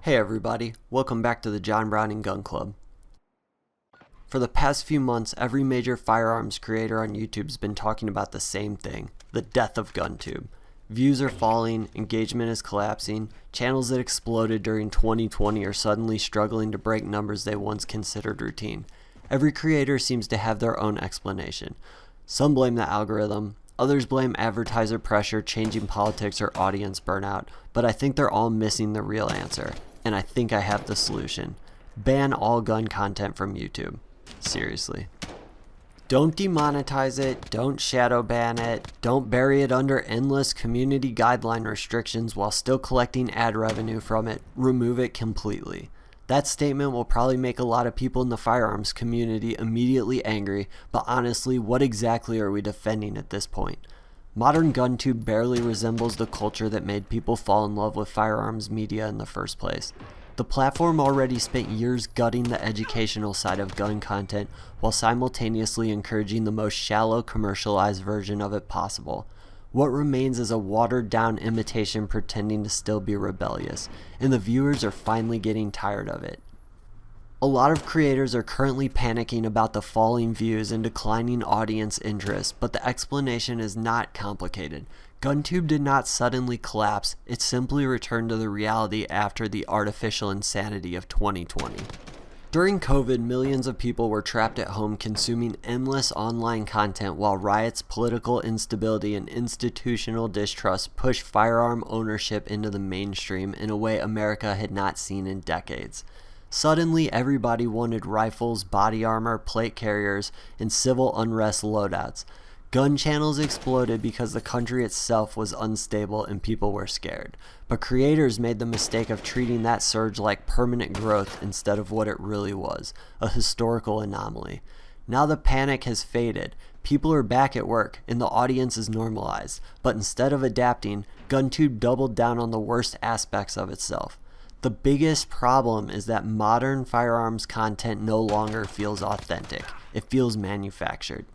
Hey everybody, welcome back to the John Browning Gun Club. For the past few months, every major firearms creator on YouTube's been talking about the same thing, the death of Guntube. Views are falling, engagement is collapsing, channels that exploded during 2020 are suddenly struggling to break numbers they once considered routine. Every creator seems to have their own explanation. Some blame the algorithm, others blame advertiser pressure, changing politics, or audience burnout, but I think they're all missing the real answer. And I think I have the solution. Ban all gun content from YouTube. Seriously. Don't demonetize it, don't shadow ban it, don't bury it under endless community guideline restrictions while still collecting ad revenue from it. Remove it completely. That statement will probably make a lot of people in the firearms community immediately angry, but honestly, what exactly are we defending at this point? Modern GunTube barely resembles the culture that made people fall in love with firearms media in the first place. The platform already spent years gutting the educational side of gun content while simultaneously encouraging the most shallow commercialized version of it possible. What remains is a watered-down imitation pretending to still be rebellious, and the viewers are finally getting tired of it. A lot of creators are currently panicking about the falling views and declining audience interest, but the explanation is not complicated. GunTube did not suddenly collapse, it simply returned to the reality after the artificial insanity of 2020. During COVID, millions of people were trapped at home consuming endless online content while riots, political instability, and institutional distrust pushed firearm ownership into the mainstream in a way America had not seen in decades. Suddenly, everybody wanted rifles, body armor, plate carriers, and civil unrest loadouts. Gun channels exploded because the country itself was unstable and people were scared. But creators made the mistake of treating that surge like permanent growth instead of what it really was, a historical anomaly. Now the panic has faded, people are back at work, and the audience is normalized. But instead of adapting, GunTube doubled down on the worst aspects of itself. The biggest problem is that modern firearms content no longer feels authentic. It feels manufactured.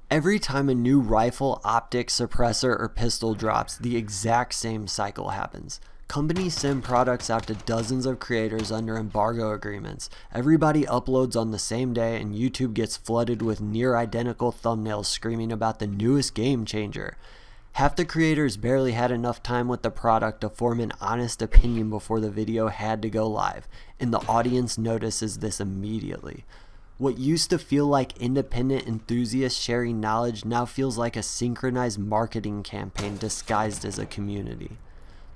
Every time a new rifle, optic, suppressor, or pistol drops, the exact same cycle happens. Companies send products out to dozens of creators under embargo agreements. Everybody uploads on the same day, and YouTube gets flooded with near identical thumbnails screaming about the newest game changer. Half the creators barely had enough time with the product to form an honest opinion before the video had to go live, and the audience notices this immediately. What used to feel like independent enthusiasts sharing knowledge now feels like a synchronized marketing campaign disguised as a community.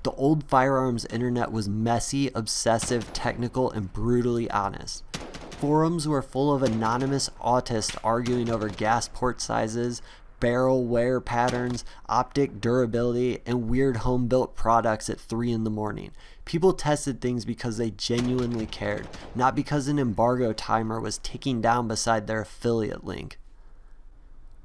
The old firearms internet was messy, obsessive, technical, and brutally honest. Forums were full of anonymous autists arguing over gas port sizes, barrel wear patterns, optic durability, and weird home-built products at 3 in the morning. People tested things because they genuinely cared, not because an embargo timer was ticking down beside their affiliate link.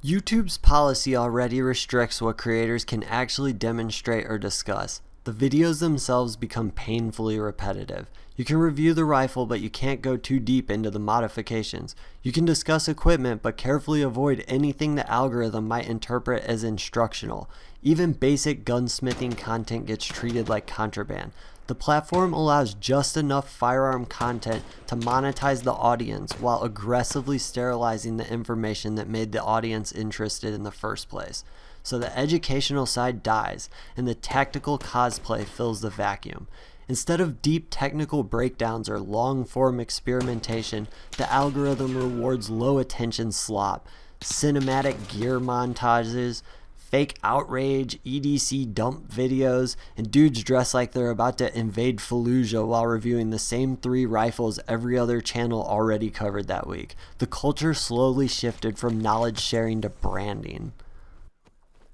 YouTube's policy already restricts what creators can actually demonstrate or discuss. The videos themselves become painfully repetitive. You can review the rifle, but you can't go too deep into the modifications. You can discuss equipment, but carefully avoid anything the algorithm might interpret as instructional. Even basic gunsmithing content gets treated like contraband. The platform allows just enough firearm content to monetize the audience while aggressively sterilizing the information that made the audience interested in the first place. So the educational side dies, and the tactical cosplay fills the vacuum. Instead of deep technical breakdowns or long-form experimentation, the algorithm rewards low-attention slop, cinematic gear montages, fake outrage, EDC dump videos, and dudes dressed like they're about to invade Fallujah while reviewing the same 3 rifles every other channel already covered that week. The culture slowly shifted from knowledge sharing to branding.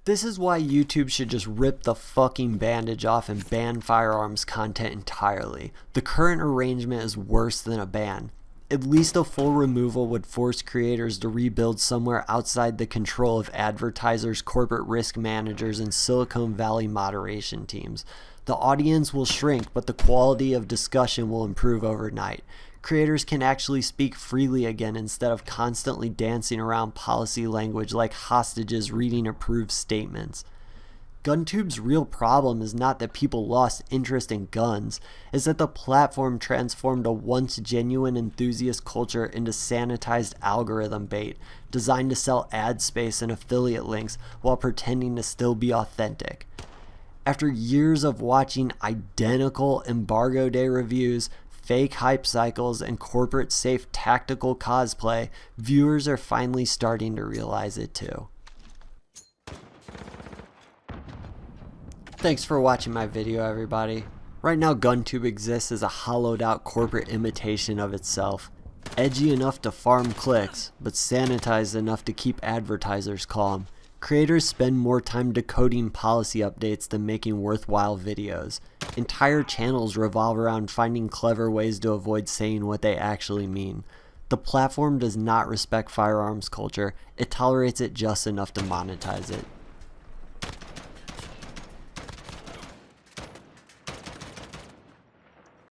This is why YouTube should just rip the fucking bandage off and ban firearms content entirely. The current arrangement is worse than a ban. At least a full removal would force creators to rebuild somewhere outside the control of advertisers, corporate risk managers, and Silicon Valley moderation teams. The audience will shrink, but the quality of discussion will improve overnight. Creators can actually speak freely again instead of constantly dancing around policy language like hostages reading approved statements. Guntube's real problem is not that people lost interest in guns, it's that the platform transformed a once genuine enthusiast culture into sanitized algorithm bait, designed to sell ad space and affiliate links while pretending to still be authentic. After years of watching identical embargo day reviews, fake hype cycles, and corporate safe tactical cosplay, viewers are finally starting to realize it too. Thanks for watching my video, everybody. Right now, Guntube exists as a hollowed out corporate imitation of itself. Edgy enough to farm clicks, but sanitized enough to keep advertisers calm. Creators spend more time decoding policy updates than making worthwhile videos. Entire channels revolve around finding clever ways to avoid saying what they actually mean. The platform does not respect firearms culture, it tolerates it just enough to monetize it.